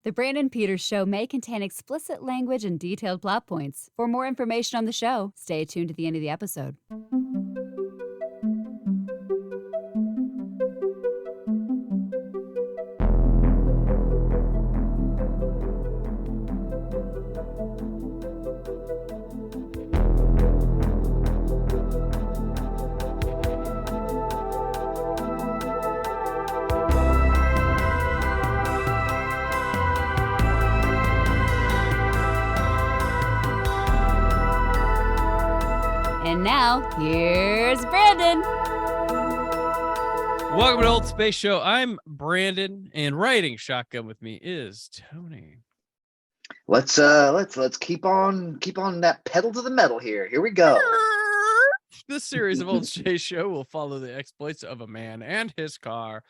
The Brandon Peters Show may contain explicit language and detailed plot points. For more information on the show, stay tuned to the end of the episode. And now, here's Brandon. Welcome to Old Space Show. I'm Brandon, and riding shotgun with me is Tony. Let's keep on that pedal to the metal here. Here we go. This series of Old Space Show will follow the exploits of a man and his car.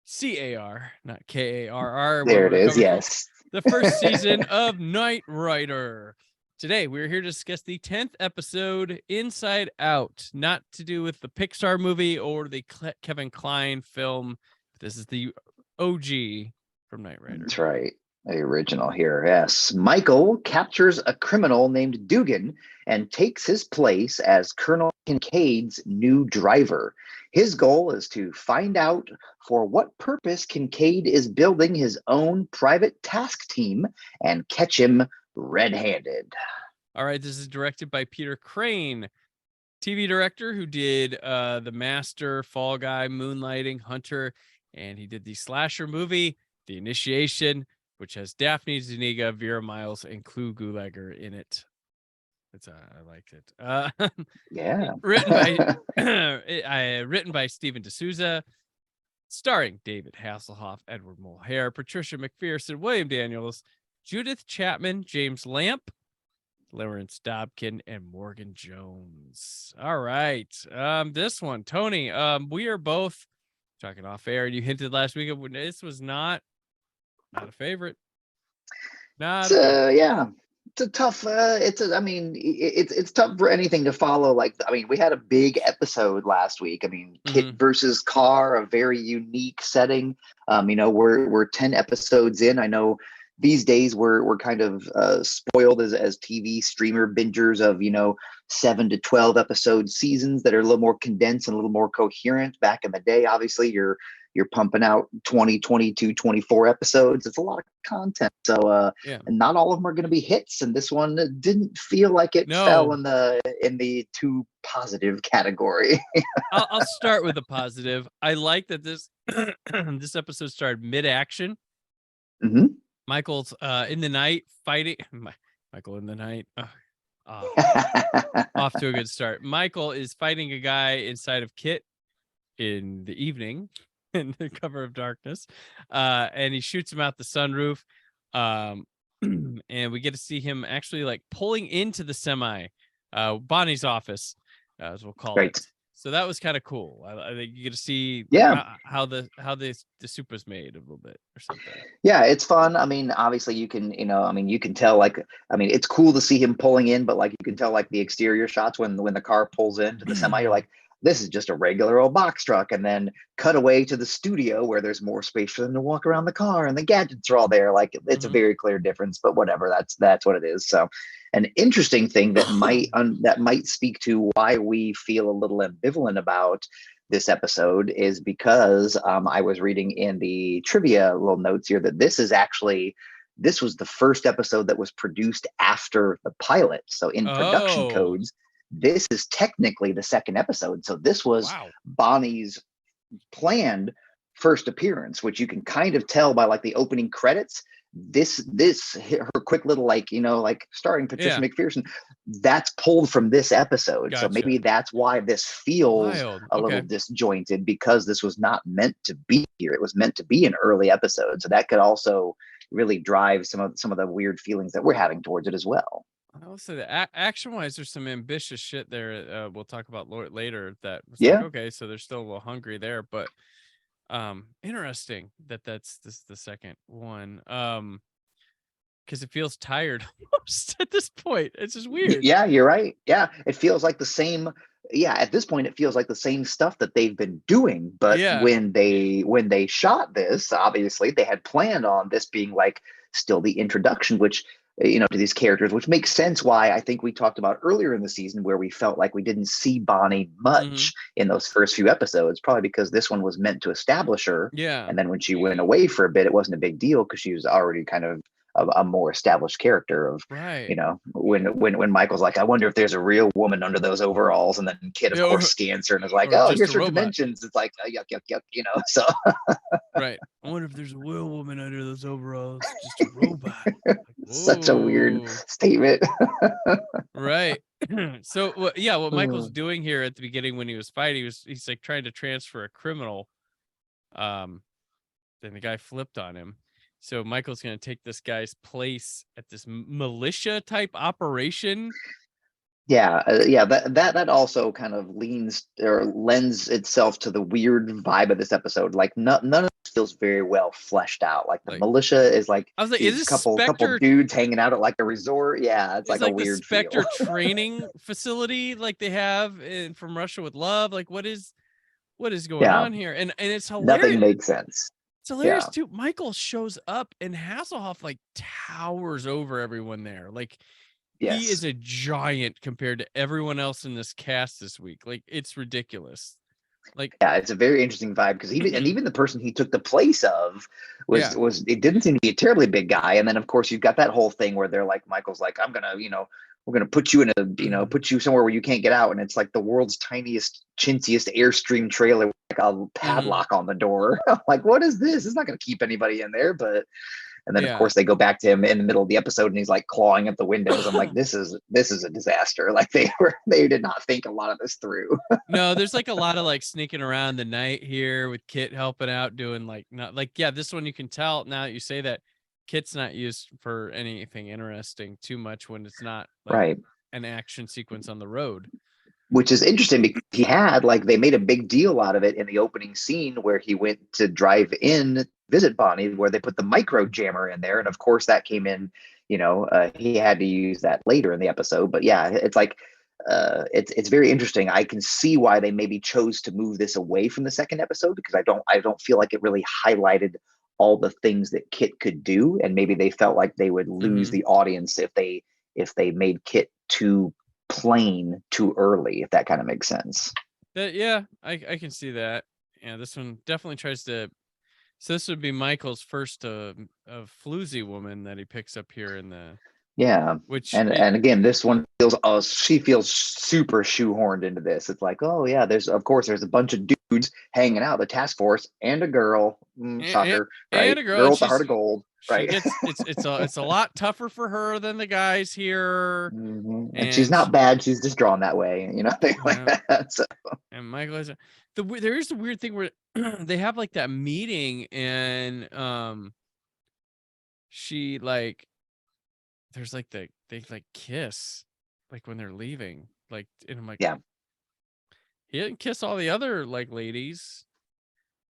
CAR, not KARR. There it is. Yes. The first season of Knight Rider. Today, we're here to discuss the 10th episode, Inside Out. Not to do with the Pixar movie or the Kevin Kline film. This is the OG from Knight Rider. That's right. The original here. Yes. Michael captures a criminal named Dugan and takes his place as Colonel Kincaid's new driver. His goal is to find out for what purpose Kincaid is building his own private task team and catch him red-handed. All right, this is directed by Peter Crane, TV director who did The Master, Fall Guy, Moonlighting, Hunter, and he did the slasher movie, The Initiation, which has Daphne Zuniga, Vera Miles, and Clu Gulager in it. I liked it. Yeah. Written by Steven D'Souza, starring David Hasselhoff, Edward Mulhare, Patricia McPherson, William Daniels, Judith Chapman, James Lamp, Lawrence Dobkin, and Morgan Jones. All right. This one, Tony, we are both talking off air, and you hinted last week when this was not a favorite. Yeah. It's a tough it's tough for anything to follow. We had a big episode last week. Kit versus Car, a very unique setting. We're 10 episodes in. I know these days we're kind of spoiled as TV streamer bingers of 7 to 12 episode seasons that are a little more condensed and a little more coherent. Back in the day, obviously you're pumping out 20, 22, 24 episodes. It's a lot of content. So and not all of them are going to be hits, and this one didn't feel like it fell in the too positive category. I'll start with a positive. I like that this this episode started mid-action. Mm-hmm. Michael's in the night fighting. Michael in the night. Off to a good start. Michael is fighting a guy inside of Kit in the evening in the cover of darkness. And he shoots him out the sunroof. And we get to see him actually pulling into the semi, Bonnie's office, as we'll call it. So that was kind of cool. I think you get to see how the soup was made a little bit or something. Yeah, it's fun. Obviously you can, you can tell it's cool to see him pulling in, but you can tell the exterior shots when the car pulls into the semi, you're like, this is just a regular old box truck. And then cut away to the studio where there's more space for them to walk around the car and the gadgets are all there. It's a very clear difference, but whatever, that's what it is. So an interesting thing that might speak to why we feel a little ambivalent about this episode is because I was reading in the trivia little notes here that this was the first episode that was produced after the pilot. So in production codes, this is technically the second episode. So this was Bonnie's planned first appearance, which you can kind of tell by the opening credits. This her quick little starring Patricia McPherson, that's pulled from this episode. Gotcha. So maybe that's why this feels a little disjointed, because this was not meant to be here. It was meant to be an early episode. So that could also really drive some of the weird feelings that we're having towards it as well. I'll say that action-wise, there's some ambitious shit there. We'll talk about later. That was okay, so they're still a little hungry there, but interesting that's the second one. Because it feels tired almost at this point. It's just weird. Yeah, you're right. Yeah, it feels like the same yeah, at this point it feels like the same stuff that they've been doing. But Yeah. when they shot this, obviously they had planned on this being like still the introduction, which to these characters, which makes sense why I think we talked about earlier in the season where we felt like we didn't see Bonnie Mhm. much in those first few episodes, probably because this one was meant to establish her. Yeah. And then when she went away for a bit, it wasn't a big deal because she was already kind of a more established character of, Right. when Michael's like, I wonder if there's a real woman under those overalls, and then Kid of Yeah, course scans her and is like, or oh, just a here's her robot. dimensions. It's like, yuck, yuck, yuck, so Right. I wonder if there's a real woman under those overalls. Just a robot. Like, such a weird whoa. statement. Right. So what Michael's doing here at the beginning when he was fighting, he's like trying to transfer a criminal. Then the guy flipped on him. So Michael's going to take this guy's place at this militia type operation. Yeah, that also kind of leans or lends itself to the weird vibe of this episode. Like none of this feels very well fleshed out. Like the Like, militia is like I was like, is these this couple Spectre? dudes hanging out at like a resort. Yeah, it's Is like a like the weird feel. Spectre training facility like they have in From Russia with Love? Like what is going Yeah, on here? And it's nothing hilarious. makes sense. It's hilarious Yeah. too. Michael shows up and Hasselhoff like towers over everyone there. Like he Yes. is a giant compared to everyone else in this cast this week. Like it's ridiculous. Like Yeah, it's a very interesting vibe because even the person he took the place of yeah. was it didn't seem to be a terribly big guy. And then of course you've got that whole thing where they're like, Michael's like, I'm gonna, we're gonna put you in put you somewhere where you can't get out, and it's like the world's tiniest, chintziest Airstream trailer with like a Mhm. padlock on the door. I'm like, what is this? It's not gonna keep anybody in there, but and then of Yeah. course they go back to him in the middle of the episode and he's like clawing at the windows. I'm like, this is a disaster. Like they did not think a lot of this through. No, there's like a lot of like sneaking around the night here with Kit helping out, doing like not like this one you can tell now that you say that Kit's not used for anything interesting too much when it's not like Right. an action sequence on the road. Which is interesting because he had like they made a big deal out of it in the opening scene where he went to drive in visit Bonnie, where they put the micro jammer in there, and of course that came in. He had to use that later in the episode, but yeah, it's like it's very interesting. I can see why they maybe chose to move this away from the second episode because I don't feel like it really highlighted all the things that Kit could do, and maybe they felt like they would lose Mhm. the audience if they made Kit too plain too early, if that kind of makes sense. Yeah, I can see that. Yeah, this one definitely tries to. So this would be Michael's first of floozy woman that he picks up here in the Yeah. which And it, and again, this one feels she feels super shoehorned into this. It's like, oh yeah, there's a bunch of dudes hanging out, the task force, and a girl, and, shocker, and right? a girl, Girl and with the heart of gold, she right? gets it's a lot tougher for her than the guys here, And she's and not bad. She's just drawn that way, things like yeah, that. So and Michael is there is the weird thing where they have like that meeting and she like there's like they like kiss like when they're leaving like and I'm like yeah, he didn't kiss all the other like ladies,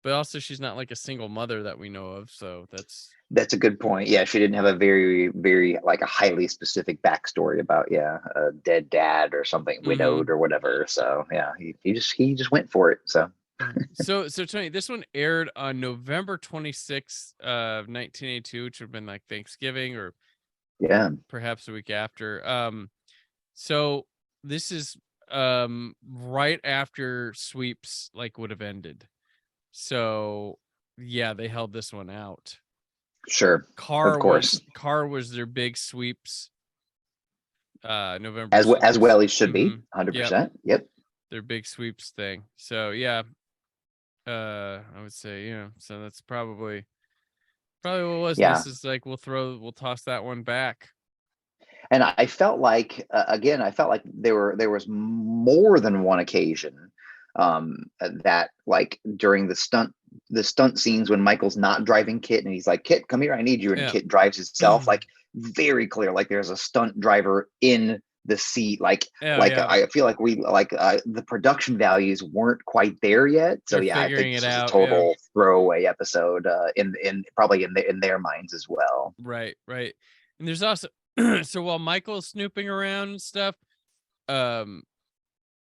but also she's not like a single mother that we know of, so that's a good point. Yeah, she didn't have a very, very like a highly specific backstory about a dead dad or something, mhm. widowed or whatever. So yeah, he just went for it. So So Tony, this one aired on November 26th of 1982, which would have been like Thanksgiving or yeah, perhaps a week after. So this is right after sweeps like would have ended. So yeah, they held this one out. sure, of course, Car was their big sweeps November as sweeps. well he should be, Mhm. Yep, 100%. Yep. their big sweeps thing. So yeah, I would say, so that's probably what it was. And Yeah. this is like we'll toss that one back. And I felt like again, I felt like there was more than one occasion that like during the stunt scenes when Michael's not driving Kit and he's like, Kit, come here, I need you, and Yeah. Kit drives himself, like very clear, like there's a stunt driver in the seat, like Yeah. I feel like the production values weren't quite there yet. So They're yeah, I figuring think it this was a out. Yeah. total throwaway episode in probably in their minds as well. Right. And there's also so while Michael's snooping around and stuff, um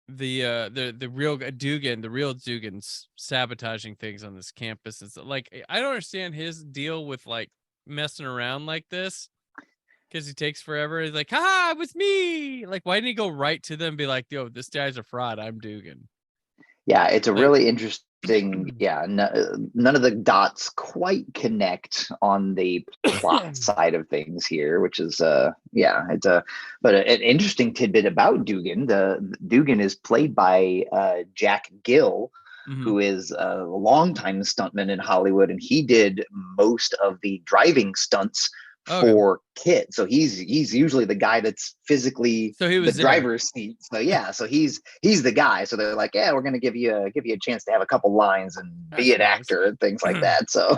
the real Dugan, the real Dugan's sabotaging things on this campus. It's like I don't understand his deal with like messing around like this because he takes forever. He's like, "Ha, it was me!" Like, why didn't he go right to them and be like, "Yo, this guy's a fraud. I'm Dugan." Yeah, it's a Like, really interesting. Yeah, none of the dots quite connect on the plot side of things here, which is yeah, it's a but an interesting tidbit about Dugan. The Dugan is played by Jack Gill, mhm. who is a longtime stuntman in Hollywood, and he did most of the driving stunts Okay, for Kit. So he's usually the guy that's physically so he the was there driver's seat. So yeah, so he's the guy. So they're like, yeah, we're gonna give you a chance to have a couple lines and be That's an nice. actor and things like that. So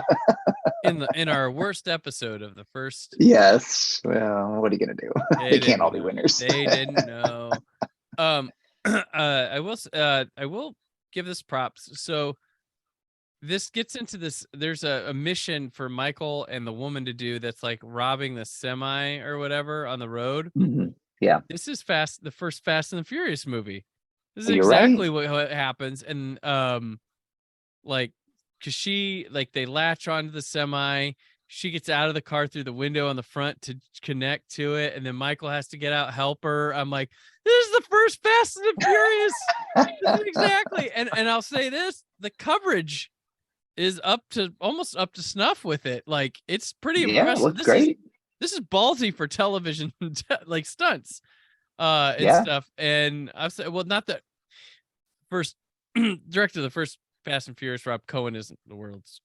In our worst episode of the first, yes, well, what are you gonna do? They they can't all didn't be know. winners. They didn't know. I will give this props. So this gets into this. There's a mission for Michael and the woman to do that's like robbing the semi or whatever on the road. Mhm. Yeah, This is the first Fast and the Furious movie. This is you're right. exactly what happens. And like because they latch onto the semi, she gets out of the car through the window on the front to connect to it, and then Michael has to get out, help her. I'm like, this is the first Fast and the Furious. This is exactly. And I'll say this, the coverage is almost up to snuff with it. Like, it's pretty Yeah, it impressive. looked great. This is ballsy for television, like stunts and Yeah, stuff. And I've said, well, not that first director of the first Fast and Furious, Rob Cohen, isn't the world's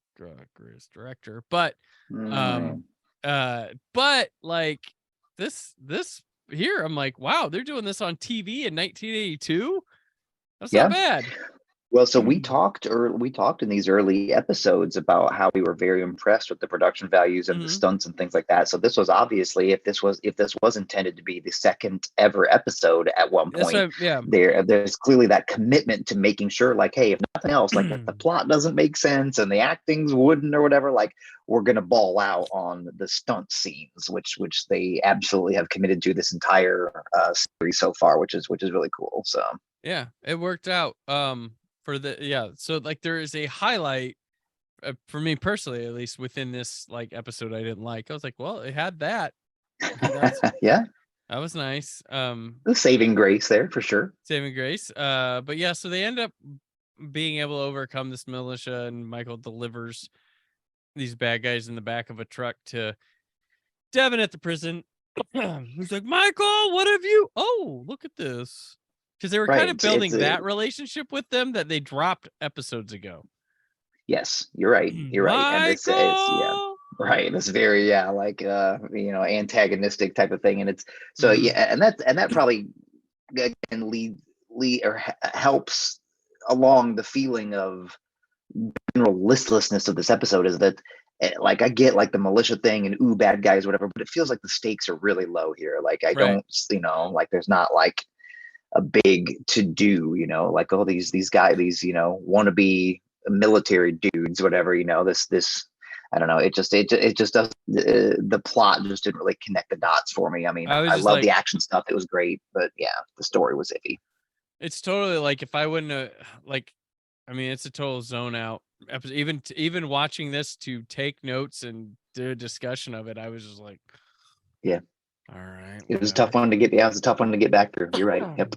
greatest director, but mm, um but like this here, I'm like, wow, they're doing this on TV in 1982. That's not yeah. bad. Well, so we talked in these early episodes about how we were very impressed with the production values and the Mhm. stunts and things like that. So this was obviously, if this was intended to be the second ever episode at one That's point, what, yeah. there's clearly that commitment to making sure, like, hey, if nothing else, like if the plot doesn't make sense and the acting's wooden or whatever, like we're gonna ball out on the stunt scenes, which they absolutely have committed to this entire series so far, which is really cool. So Yeah, it worked out. For the yeah, so like there is a highlight for me personally, at least within this like episode I didn't like. I was like, well, it had that. That's yeah, that was nice. the saving grace there for sure. Saving grace. But yeah, so they end up being able to overcome this militia, and Michael delivers these bad guys in the back of a truck to Devin at the prison. He's like, Michael, what have you? Oh, look at this. Because they were Right. kind of It's building that relationship with them that they dropped episodes ago. yes, you're right. You're right. And this is, yeah, Michael. right. This very, yeah, like antagonistic type of thing. And it's so Mhm. yeah, and that probably again lead or helps along the feeling of general listlessness of this episode is that like I get like the militia thing and ooh bad guys whatever, but it feels like the stakes are really low here. Like I Right. don't, like there's not like a big to do, like oh these guys, these wannabe military dudes, whatever, this I don't know. It just does the plot just didn't really connect the dots for me. I mean, I was I just love like, the action stuff; it was great, but yeah, the story was iffy. it's totally like if I wouldn't have like, I mean, it's a total zone out. Even watching this to take notes and do a discussion of it, I was just like, Yeah, all right, it was a whatever. tough one to get. Yeah, it was a tough one to get back through. You're right. Yep,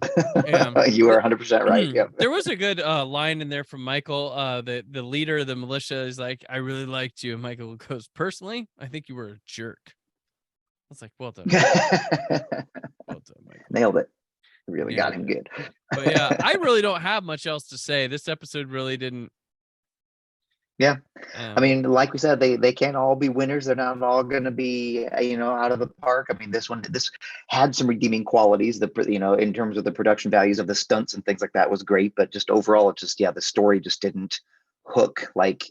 Yeah. you are 100% right. Yep. There was a good line in there from Michael. The leader of the militia is like, I really liked you. And Michael goes, personally, I think you were a jerk. I was like, well done, Michael. Well done, Michael. Nailed it. Really got Nailed him it. good. But yeah, I really don't have much else to say. This episode really didn't. Yeah. I Um, mean, like we said, they can't all be winners. They're not all going to be, out of the park. I mean, this had some redeeming qualities. In terms of the production values of the stunts and things like that was great, but just overall, it just the story just didn't hook like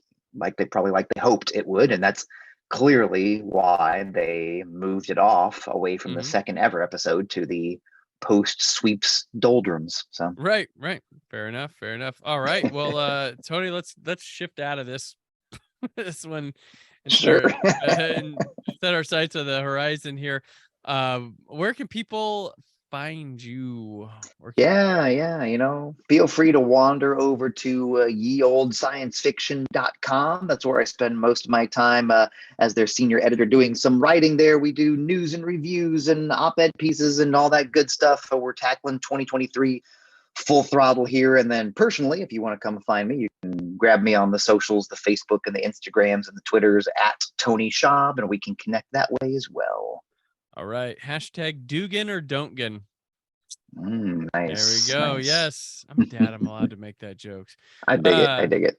they hoped it would, and that's clearly why they moved it off away from the mhm. second ever episode to the post sweeps doldrums. So Right, right. Fair enough. Fair enough. All right. Well, Tony, let's shift out of this this one and sure. start and set our sights on the horizon here. Where can people find you? Yeah. Feel free to wander over to yeoldsciencefiction.com. That's where I spend most of my time as their senior editor doing some writing there. We do news and reviews and op-ed pieces and all that good stuff. We're tackling 2023 full throttle here. And then personally, if you want to come find me, you can grab me on the socials, the Facebook and the Instagrams and the Twitters at Tony Schaab, and we can connect that way as well. All right. Hashtag Dugan or Don'tgan. Nice. There we go. Nice. Yes. I'm a dad. I'm allowed to make that jokes. I dig it. I dig it.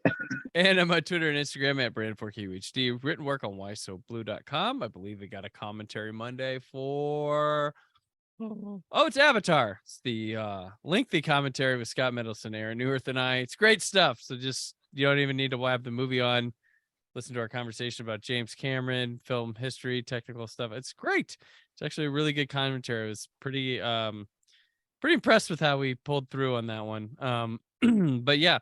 And I'm on Twitter and Instagram at Brandon4KUHD. Written work on whysoblue.com. I believe we got a commentary Monday for... Oh, it's Avatar. It's the lengthy commentary with Scott Mendelson, Aaron Newirth, and I. It's great stuff. So just, you don't even need to have the movie on. Listen to our conversation about James Cameron, film history, technical stuff. It's great. It's actually a really good commentary. I was pretty impressed with how we pulled through on that one. But yeah,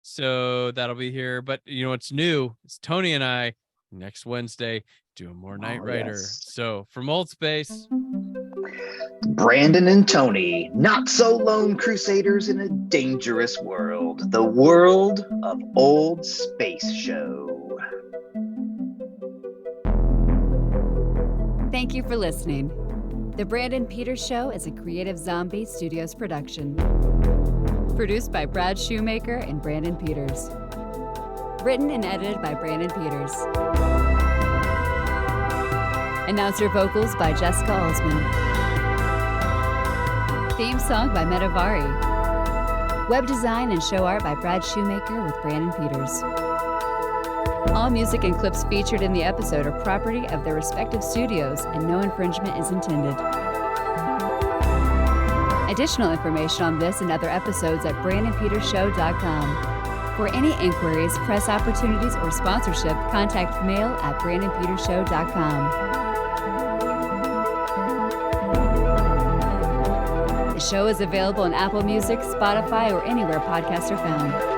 so that'll be here. But you know what's new? It's Tony and I next Wednesday doing more Knight Rider. Yes. So from Old Space, Brandon and Tony, not so lone crusaders in a dangerous world. The world of Old Space Show. Thank you for listening. The Brandon Peters Show is a Creative Zombie Studios production. Produced by Brad Shoemaker and Brandon Peters. Written and edited by Brandon Peters. Announcer vocals by Jessica Alsman. Theme song by Metavari. Web design and show art by Brad Shoemaker with Brandon Peters. All music and clips featured in the episode are property of their respective studios, and no infringement is intended. Additional information on this and other episodes at BrandonPetersShow.com. For any inquiries, press opportunities, or sponsorship, contact mail at BrandonPetersShow.com. The show is available on Apple Music, Spotify, or anywhere podcasts are found.